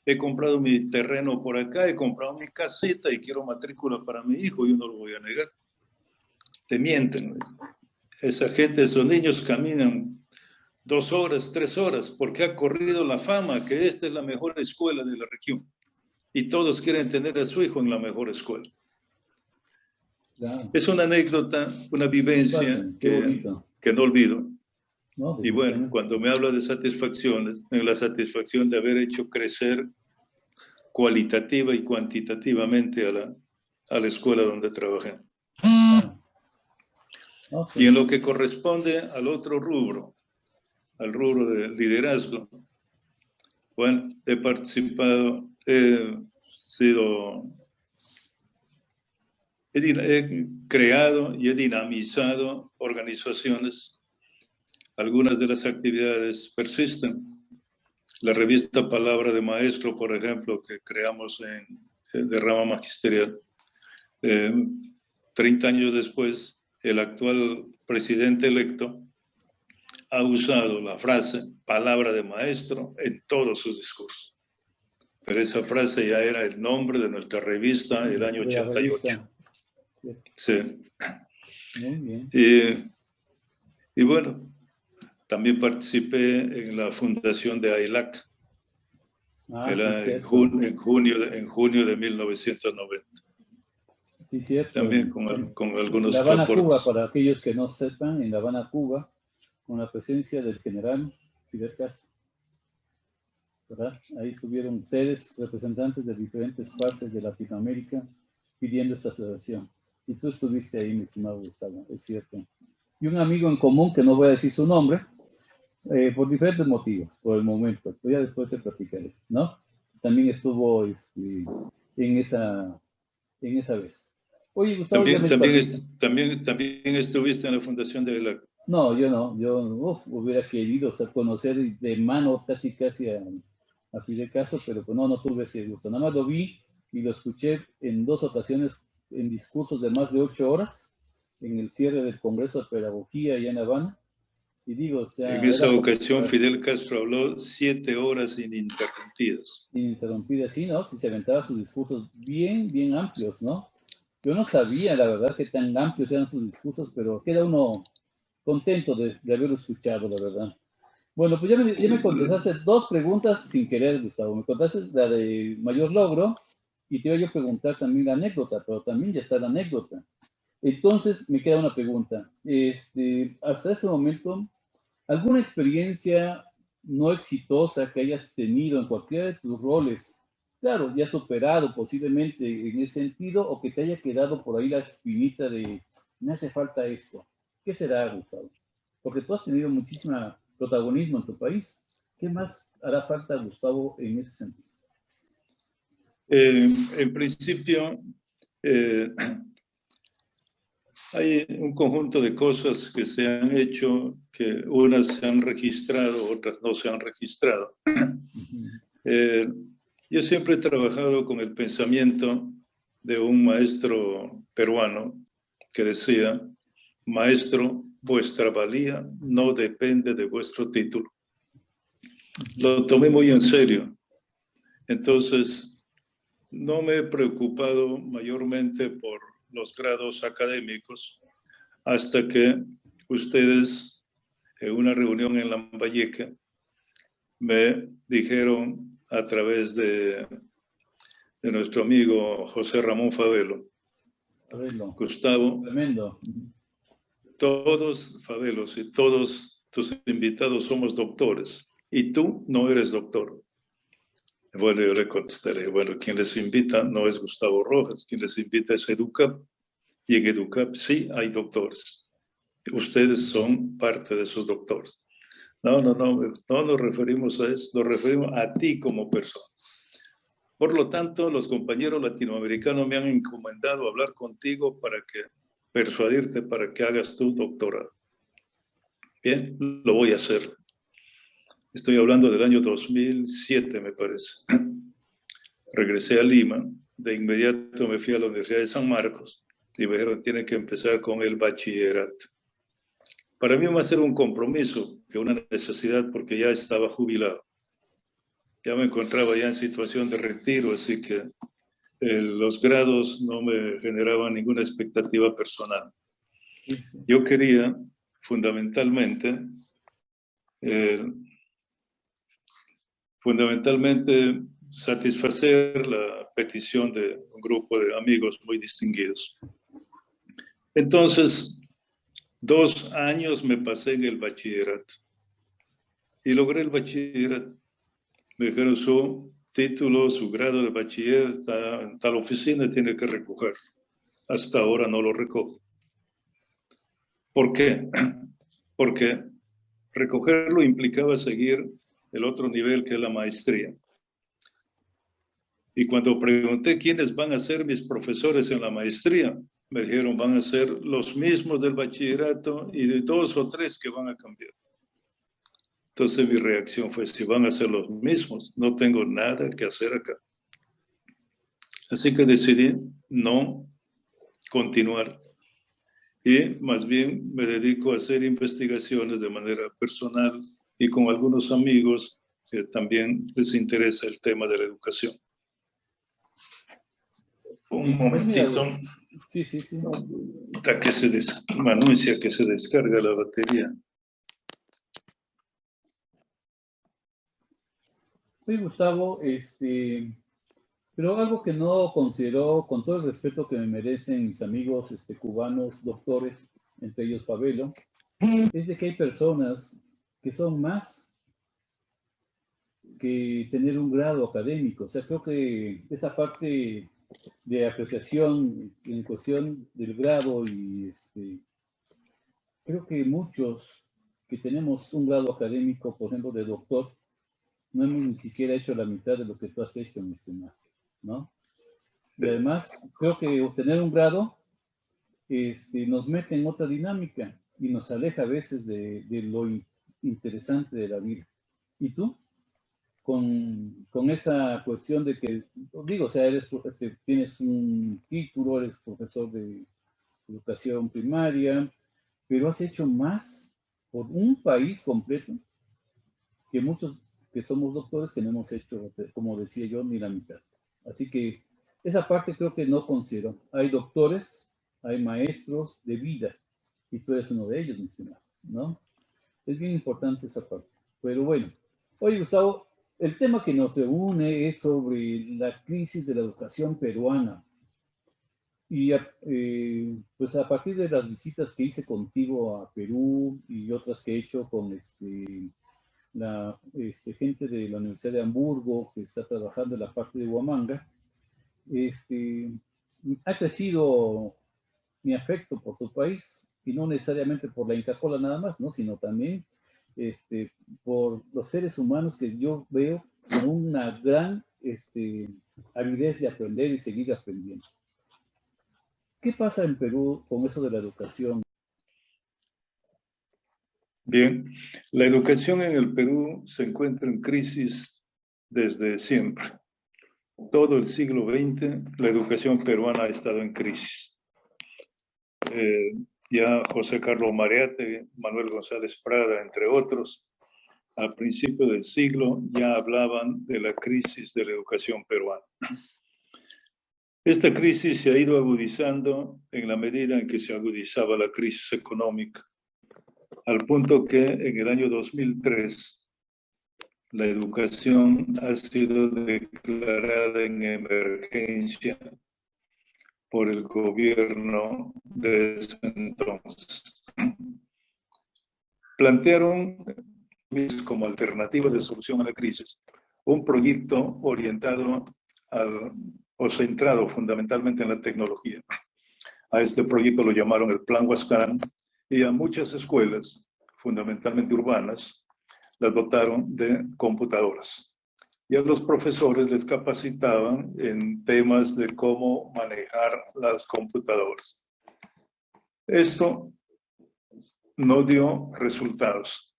he comprado mi terreno por acá, he comprado mi casita y quiero matrícula para mi hijo, yo no lo voy a negar. Te mienten. Esa gente, esos niños caminan 2 horas, 3 horas, porque ha corrido la fama que esta es la mejor escuela de la región. Y todos quieren tener a su hijo en la mejor escuela. Claro. Es una anécdota, una vivencia que no olvido. No, y bueno, cuando me habla de satisfacciones, tengo la satisfacción de haber hecho crecer cualitativa y cuantitativamente a la escuela donde trabajé. Okay. Y en lo que corresponde al otro rubro, al rubro de liderazgo, bueno, he participado, he creado y he dinamizado organizaciones. Algunas de las actividades persisten. La revista Palabra de Maestro, por ejemplo, que creamos de rama magisterial. 30 años después, el actual presidente electo ha usado la frase Palabra de Maestro en todos sus discursos. Pero esa frase ya era el nombre de nuestra revista el año 88. Sí. Muy bien. Y bueno, también participé en la fundación de AILAC, en junio de 1990. Sí, cierto. También con algunos La Habana, aportes. Cuba, para aquellos que no sepan, en La Habana, Cuba, con la presencia del general Fidel Castro. ¿Verdad? Ahí estuvieron ustedes, representantes de diferentes partes de Latinoamérica, pidiendo esta asociación. Y tú estuviste ahí, mi estimado Gustavo, es cierto. Y un amigo en común, que no voy a decir su nombre, por diferentes motivos, por el momento, pero ya después se platicaré, ¿no? También estuvo en esa vez. Oye, Gustavo, también estuviste en la fundación de AILAC. No, yo no, hubiera querido conocer de mano casi a Fidel Castro, pero pues no tuve ese gusto. Nada más lo vi y lo escuché en 2 ocasiones en discursos de más de 8 horas, en el cierre del Congreso de Pedagogía allá en La Habana. Y digo, o sea, en esa ocasión Fidel Castro habló 7 horas ininterrumpidas. Ininterrumpidas, sí, ¿no? Sí, se aventaba sus discursos bien amplios, ¿no? Yo no sabía, la verdad, que tan amplios eran sus discursos, pero queda uno contento de haberlo escuchado, la verdad. Bueno, pues ya me contestaste 2 preguntas sin querer, Gustavo. Me contaste la de mayor logro y te iba yo a preguntar también la anécdota, pero también ya está la anécdota. Entonces, me queda una pregunta. Hasta este momento, ¿alguna experiencia no exitosa que hayas tenido en cualquiera de tus roles? Claro, ya superado posiblemente en ese sentido, o que te haya quedado por ahí la espinita de, me hace falta esto. ¿Qué será, Gustavo? Porque tú has tenido muchísimo protagonismo en tu país. ¿Qué más hará falta, Gustavo, en ese sentido? En principio, hay un conjunto de cosas que se han hecho, que unas se han registrado, otras no se han registrado. Yo siempre he trabajado con el pensamiento de un maestro peruano que decía, maestro, vuestra valía no depende de vuestro título. Lo tomé muy en serio. Entonces, no me he preocupado mayormente por los grados académicos hasta que ustedes, en una reunión en Lambayeque, me dijeron a través de nuestro amigo José Ramón Favelo, Gustavo, tremendo. Todos, Favelos, y todos tus invitados somos doctores, y tú no eres doctor. Bueno, yo le contestaré, bueno, quien les invita no es Gustavo Rojas, quien les invita es EDUCAP, y en EDUCAP sí hay doctores. Ustedes son parte de esos doctores. No nos referimos a eso, nos referimos a ti como persona. Por lo tanto, los compañeros latinoamericanos me han encomendado hablar contigo para que persuadirte para que hagas tu doctorado. Bien, lo voy a hacer. Estoy hablando del año 2007, me parece. Regresé a Lima, de inmediato me fui a la Universidad de San Marcos y me dijeron, tienen que empezar con el bachillerato. Para mí va a ser un compromiso, que una necesidad, porque ya estaba jubilado. Ya me encontraba ya en situación de retiro, así que los grados no me generaban ninguna expectativa personal. Yo quería, fundamentalmente satisfacer la petición de un grupo de amigos muy distinguidos. Entonces, 2 años me pasé en el bachillerato y logré el bachillerato. Me dijeron, su título, su grado de bachiller está en tal oficina y tiene que recoger. Hasta ahora no lo recojo. ¿Por qué? Porque recogerlo implicaba seguir el otro nivel, que es la maestría. Y cuando pregunté quiénes van a ser mis profesores en la maestría, me dijeron, van a ser los mismos del bachillerato y de 2 o 3 que van a cambiar. Entonces mi reacción fue, si van a ser los mismos, no tengo nada que hacer acá. Así que decidí no continuar. Y más bien me dedico a hacer investigaciones de manera personal y con algunos amigos que también les interesa el tema de la educación. Un momentito. Sí. Que me anuncia que se descarga la batería. Sí, Gustavo, pero algo que no considero, con todo el respeto que me merecen mis amigos cubanos, doctores, entre ellos Favelo, es de que hay personas que son más que tener un grado académico. O sea, creo que esa parte de apreciación en cuestión del grado y creo que muchos que tenemos un grado académico, por ejemplo, de doctor, no hemos ni siquiera hecho la mitad de lo que tú has hecho, mi estimado, ¿no? Y además, creo que obtener un grado nos mete en otra dinámica y nos aleja a veces de lo interesante de la vida. ¿Y tú? Con esa cuestión de que, digo, o sea, tienes un título, eres profesor de educación primaria, pero has hecho más por un país completo que muchos que somos doctores que no hemos hecho, como decía yo, ni la mitad. Así que esa parte creo que no considero. Hay doctores, hay maestros de vida, y tú eres uno de ellos, mi estimado, ¿no? Es bien importante esa parte. Pero bueno, oye, Gustavo, el tema que nos reúne es sobre la crisis de la educación peruana. Y pues a partir de las visitas que hice contigo a Perú y otras que he hecho con la gente de la Universidad de Hamburgo que está trabajando en la parte de Huamanga, ha crecido mi afecto por tu país, y no necesariamente por la Inca Kola nada más, ¿no? Sino también por los seres humanos que yo veo con una gran avidez de aprender y seguir aprendiendo. ¿Qué pasa en Perú con eso de la educación? Bien, la educación en el Perú se encuentra en crisis desde siempre. Todo el siglo XX, la educación peruana ha estado en crisis. Ya José Carlos Mariátegui, Manuel González Prada, entre otros, al principio del siglo ya hablaban de la crisis de la educación peruana. Esta crisis se ha ido agudizando en la medida en que se agudizaba la crisis económica, al punto que en el año 2003 la educación ha sido declarada en emergencia por el gobierno de ese entonces. Plantearon como alternativa de solución a la crisis un proyecto orientado o centrado fundamentalmente en la tecnología. A este proyecto lo llamaron el Plan Huascarán, y a muchas escuelas, fundamentalmente urbanas, las dotaron de computadoras. Y a los profesores les capacitaban en temas de cómo manejar las computadoras. Esto no dio resultados.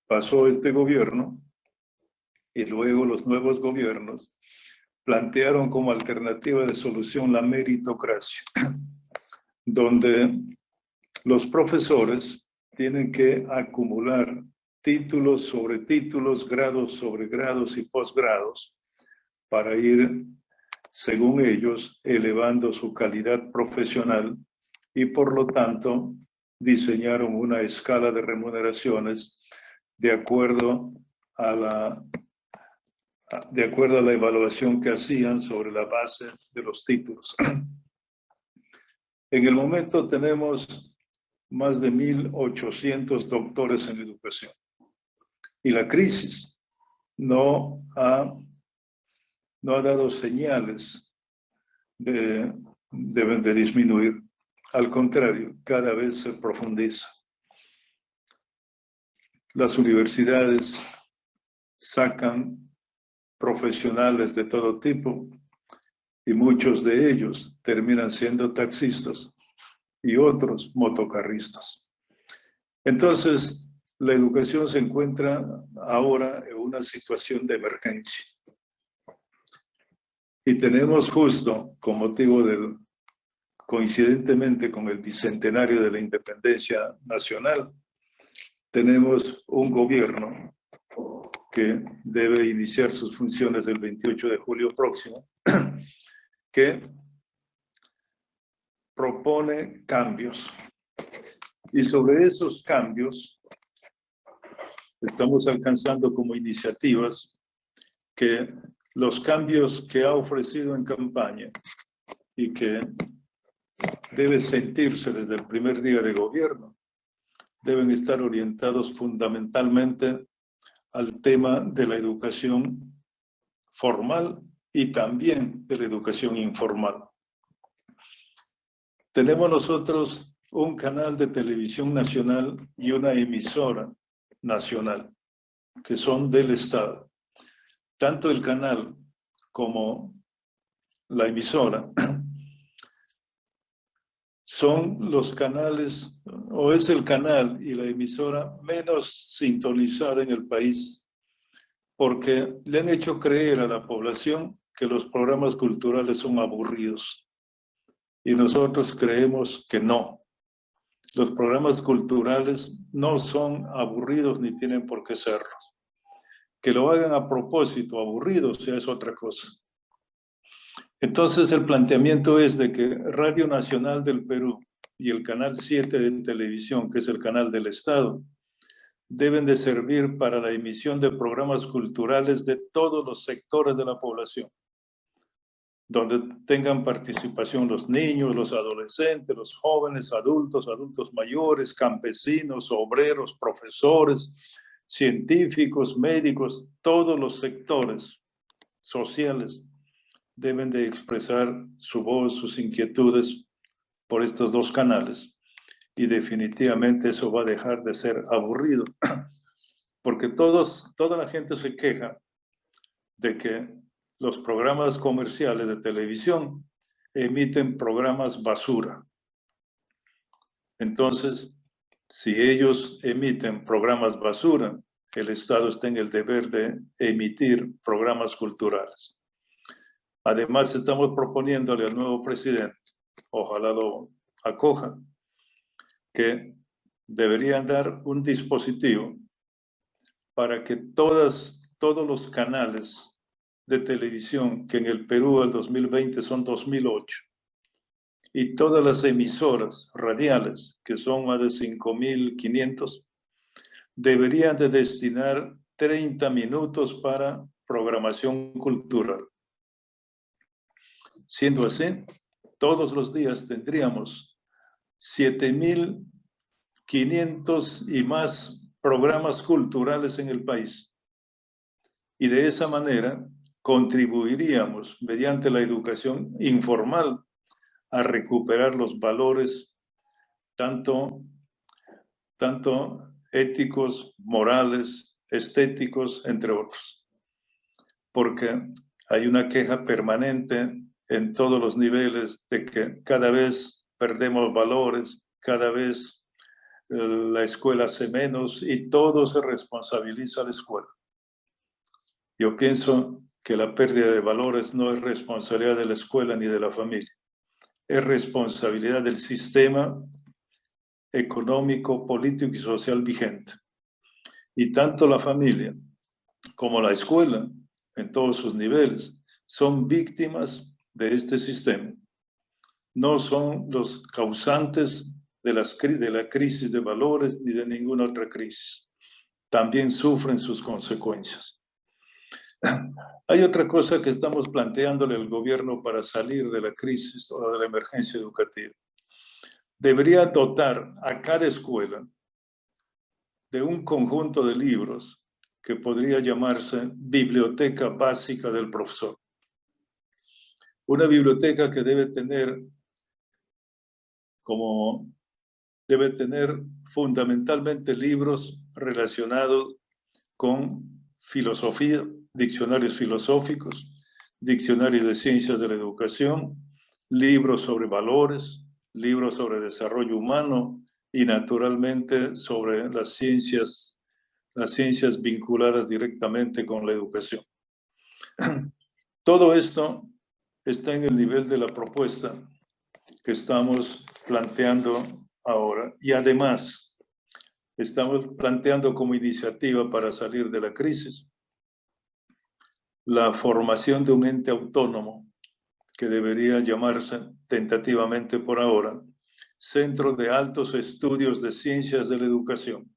Pasó este gobierno y luego los nuevos gobiernos plantearon como alternativa de solución la meritocracia, donde los profesores tienen que acumular títulos sobre títulos, grados sobre grados y posgrados para ir, según ellos, elevando su calidad profesional, y por lo tanto diseñaron una escala de remuneraciones de acuerdo a la evaluación que hacían sobre la base de los títulos. En el momento tenemos más de 1.800 doctores en educación. Y la crisis no ha dado señales de disminuir. Al contrario, cada vez se profundiza. Las universidades sacan profesionales de todo tipo y muchos de ellos terminan siendo taxistas y otros motocarristas. Entonces, la educación se encuentra ahora en una situación de emergencia. Y tenemos justo, con motivo coincidentemente con el bicentenario de la independencia nacional, tenemos un gobierno que debe iniciar sus funciones el 28 de julio próximo, que propone cambios. Y sobre esos cambios estamos alcanzando como iniciativas que los cambios que ha ofrecido en campaña y que debe sentirse desde el primer día de gobierno, deben estar orientados fundamentalmente al tema de la educación formal y también de la educación informal. Tenemos nosotros un canal de televisión nacional y una emisora nacional, que son del Estado. Tanto el canal como la emisora son los canales, o es el canal y la emisora menos sintonizada en el país, porque le han hecho creer a la población que los programas culturales son aburridos. Y nosotros creemos que no. Los programas culturales no son aburridos ni tienen por qué serlos. Que lo hagan a propósito, aburridos, ya es otra cosa. Entonces el planteamiento es de que Radio Nacional del Perú y el Canal 7 de televisión, que es el canal del Estado, deben de servir para la emisión de programas culturales de todos los sectores de la población. donde tengan participación los niños, los adolescentes, los jóvenes, adultos, adultos mayores, campesinos, obreros, profesores, científicos, médicos, todos los sectores sociales deben de expresar su voz, sus inquietudes por estos dos canales. Y definitivamente eso va a dejar de ser aburrido, porque toda la gente se queja de que los programas comerciales de televisión emiten programas basura. Entonces, si ellos emiten programas basura, el Estado está en el deber de emitir programas culturales. Además, estamos proponiéndole al nuevo presidente, ojalá lo acoja, que deberían dar un dispositivo para que todos los canales de televisión, que en el Perú el 2020 son 2008, y todas las emisoras radiales, que son más de 5.500, deberían de destinar 30 minutos para programación cultural. Siendo así, todos los días tendríamos 7.500 y más programas culturales en el país. Y de esa manera contribuiríamos, mediante la educación informal, a recuperar los valores tanto éticos, morales, estéticos, entre otros. Porque hay una queja permanente en todos los niveles de que cada vez perdemos valores, cada vez la escuela hace menos y todo se responsabiliza a la escuela. Yo pienso que la pérdida de valores no es responsabilidad de la escuela ni de la familia. Es responsabilidad del sistema económico, político y social vigente. Y tanto la familia como la escuela, en todos sus niveles, son víctimas de este sistema. No son los causantes de la crisis de valores ni de ninguna otra crisis. También sufren sus consecuencias. Hay otra cosa que estamos planteándole al gobierno para salir de la crisis o de la emergencia educativa. Debería dotar a cada escuela de un conjunto de libros que podría llamarse Biblioteca Básica del Profesor. Una biblioteca que debe tener fundamentalmente libros relacionados con filosofía, diccionarios filosóficos, diccionarios de ciencias de la educación, libros sobre valores, libros sobre desarrollo humano y naturalmente sobre las ciencias vinculadas directamente con la educación. Todo esto está en el nivel de la propuesta que estamos planteando ahora y además estamos planteando como iniciativa para salir de la crisis la formación de un ente autónomo que debería llamarse tentativamente por ahora Centro de Altos Estudios de Ciencias de la Educación.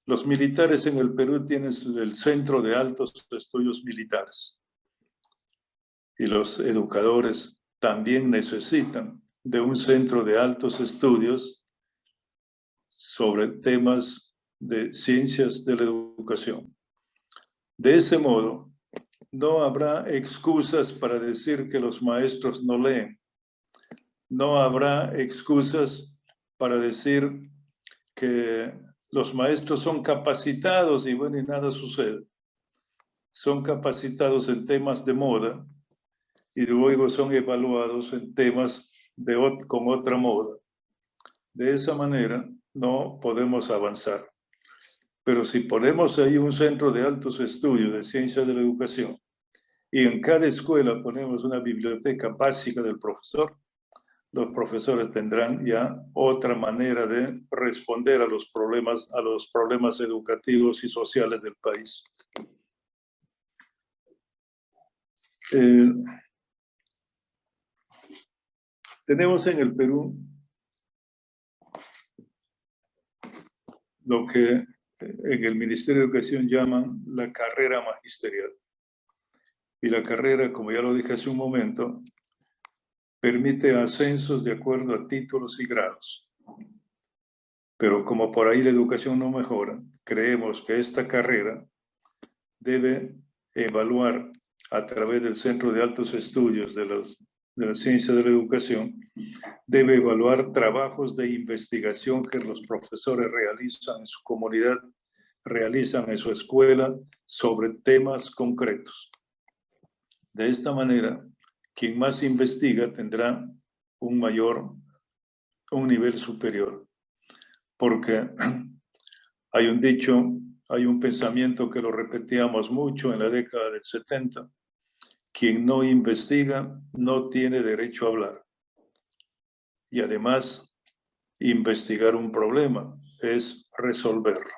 Los militares en el Perú tienen el Centro de Altos Estudios Militares y los educadores también necesitan de un centro de altos estudios sobre temas de ciencias de la educación. De ese modo, no habrá excusas para decir que los maestros no leen. No habrá excusas para decir que los maestros son capacitados y bueno, y nada sucede. Son capacitados en temas de moda y luego son evaluados en temas con otra moda. De esa manera no podemos avanzar. Pero si ponemos ahí un centro de altos estudios de ciencias de la educación y en cada escuela ponemos una biblioteca básica del profesor, los profesores tendrán ya otra manera de responder a los problemas educativos y sociales del país. Tenemos en el Perú lo que en el Ministerio de Educación llaman la carrera magisterial. Y la carrera, como ya lo dije hace un momento, permite ascensos de acuerdo a títulos y grados. Pero como por ahí la educación no mejora, creemos que esta carrera debe evaluar a través del Centro de Altos Estudios de la Ciencia de la Educación, debe evaluar trabajos de investigación que los profesores realizan en su comunidad, realizan en su escuela sobre temas concretos. De esta manera, quien más investiga tendrá un nivel superior. Porque hay un dicho, hay un pensamiento que lo repetíamos mucho en la década del 70. Quien no investiga no tiene derecho a hablar. Y además, investigar un problema es resolverlo.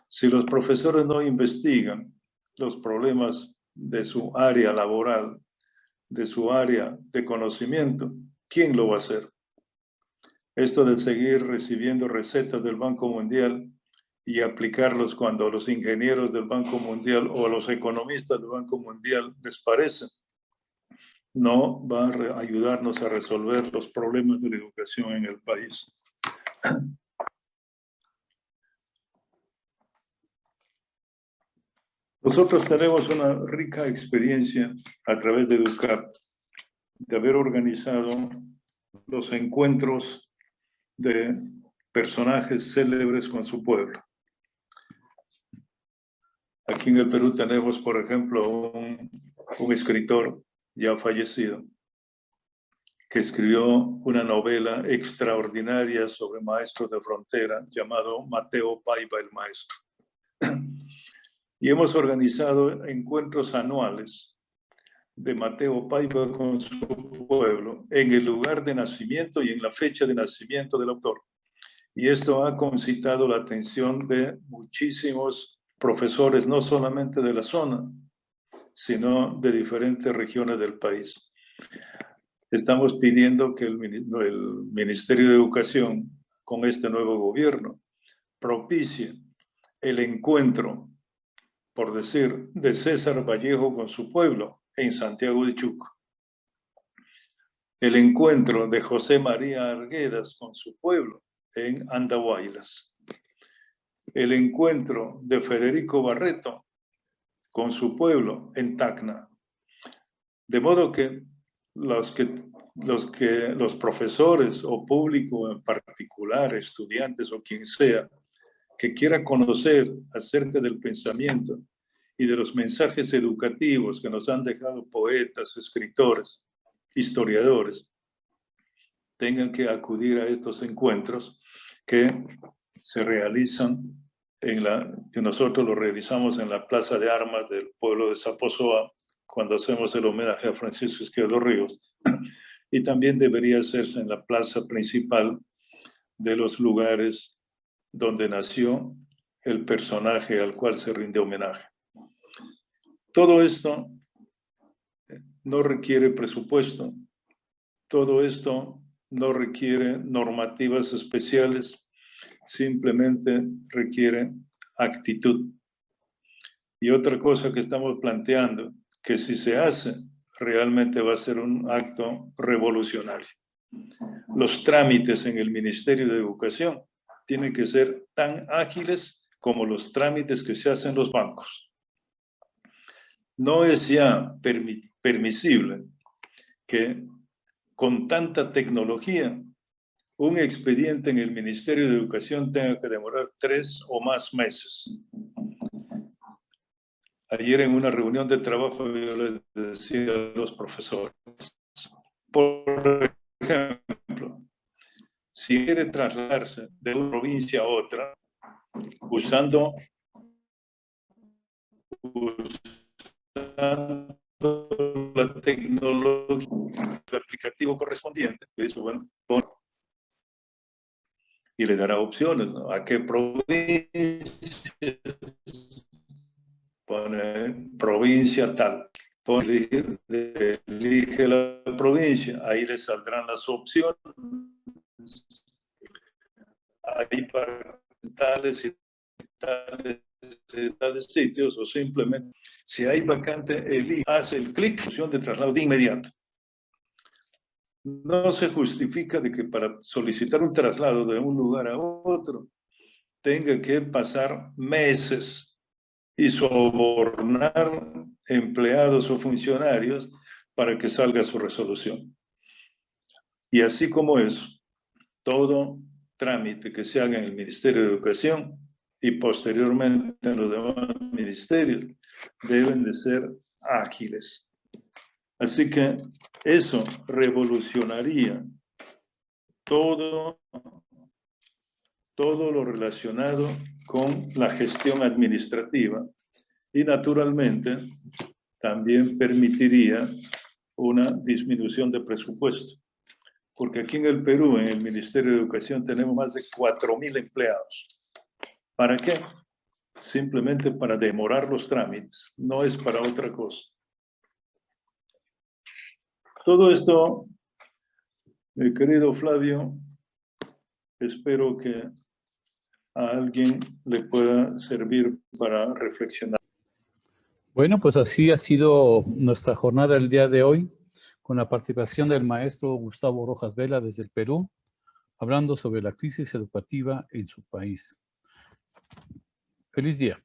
Si los profesores no investigan los problemas de su área laboral, de su área de conocimiento, ¿quién lo va a hacer? Esto de seguir recibiendo recetas del Banco Mundial y aplicarlos cuando los ingenieros del Banco Mundial o los economistas del Banco Mundial les parece, no va a ayudarnos a resolver los problemas de la educación en el país. Nosotros tenemos una rica experiencia a través de EDUCAP, de haber organizado los encuentros de personajes célebres con su pueblo. Aquí en el Perú tenemos, por ejemplo, un escritor ya fallecido que escribió una novela extraordinaria sobre maestros de frontera llamado Mateo Paiva el Maestro. Y hemos organizado encuentros anuales de Mateo Paiva con su pueblo en el lugar de nacimiento y en la fecha de nacimiento del autor. Y esto ha concitado la atención de muchísimos profesores, no solamente de la zona, sino de diferentes regiones del país. Estamos pidiendo que el Ministerio de Educación, con este nuevo gobierno, propicie el encuentro, por decir, de César Vallejo con su pueblo en Santiago de Chuco. El encuentro de José María Arguedas con su pueblo en Andahuaylas. El encuentro de Federico Barreto con su pueblo en Tacna. De modo que los profesores o público en particular, estudiantes o quien sea, que quiera conocer acerca del pensamiento y de los mensajes educativos que nos han dejado poetas, escritores, historiadores, tengan que acudir a estos encuentros que se realizan que nosotros lo realizamos en la Plaza de Armas del pueblo de Zaposoa, cuando hacemos el homenaje a Francisco Izquierdo Ríos, y también debería hacerse en la plaza principal de los lugares donde nació el personaje al cual se rinde homenaje. Todo esto no requiere presupuesto, todo esto no requiere normativas especiales, simplemente requiere actitud. Y otra cosa que estamos planteando, que si se hace, realmente va a ser un acto revolucionario. Los trámites en el Ministerio de Educación tienen que ser tan ágiles como los trámites que se hacen en los bancos. No es ya permisible que con tanta tecnología un expediente en el Ministerio de Educación tenga que demorar 3 o más meses. Ayer en una reunión de trabajo yo les decía a los profesores, por ejemplo, si quiere trasladarse de una provincia a otra usando la tecnología, el aplicativo correspondiente, eso, bueno, y le dará opciones, ¿no? ¿A qué provincia? Pone provincia tal. Elige la provincia, ahí le saldrán las opciones. Ahí para tales y tales de sitios, o simplemente, si hay vacante, el hace el clic, opción de traslado de inmediato. No se justifica de que para solicitar un traslado de un lugar a otro tenga que pasar meses y sobornar empleados o funcionarios para que salga su resolución. Y así como eso, todo trámite que se haga en el Ministerio de Educación y posteriormente en los demás ministerios deben de ser ágiles. Así que eso revolucionaría todo lo relacionado con la gestión administrativa y naturalmente también permitiría una disminución de presupuesto. Porque aquí en el Perú, en el Ministerio de Educación, tenemos más de 4.000 empleados. ¿Para qué? Simplemente para demorar los trámites, no es para otra cosa. Todo esto, mi querido Flavio, espero que a alguien le pueda servir para reflexionar. Bueno, pues así ha sido nuestra jornada el día de hoy, con la participación del maestro Gustavo Rojas Vela desde el Perú, hablando sobre la crisis educativa en su país. Feliz día.